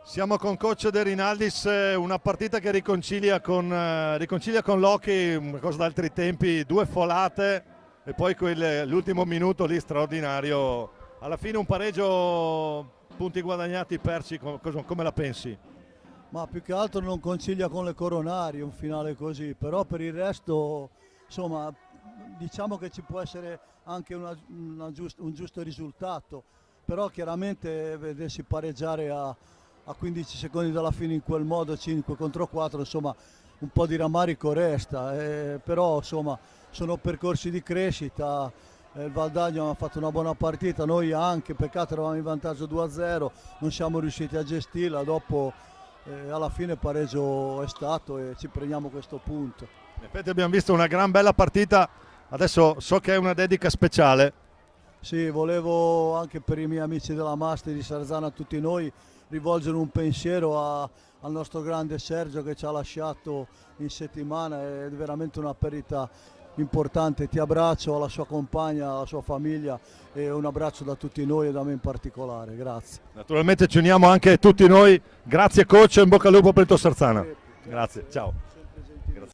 Siamo con coach De Rinaldis, una partita che riconcilia con Loki, una cosa d'altri tempi, due folate e poi l'ultimo minuto lì straordinario. Alla fine un pareggio, punti guadagnati, persi, come la pensi? Ma più che altro non concilia con le coronarie un finale così, però per il resto, insomma, diciamo che ci può essere anche un giusto risultato, però chiaramente vedersi pareggiare a 15 secondi dalla fine in quel modo, 5 contro 4, insomma, un po' di rammarico resta, però insomma, sono percorsi di crescita. Il Valdagno ha fatto una buona partita, noi anche, peccato eravamo in vantaggio 2-0, non siamo riusciti a gestirla, dopo alla fine il pareggio è stato e ci prendiamo questo punto. In effetti abbiamo visto una gran bella partita, adesso so che è una dedica speciale. Sì, volevo anche per i miei amici della Master di Sarzana, a tutti noi, rivolgere un pensiero al nostro grande Sergio che ci ha lasciato in settimana, è veramente una perdita importante. Ti abbraccio, alla sua compagna, alla sua famiglia e un abbraccio da tutti noi e da me in particolare, grazie. Naturalmente ci uniamo anche tutti noi, grazie coach e in bocca al lupo per il tuo Sarzana. Grazie, ciao.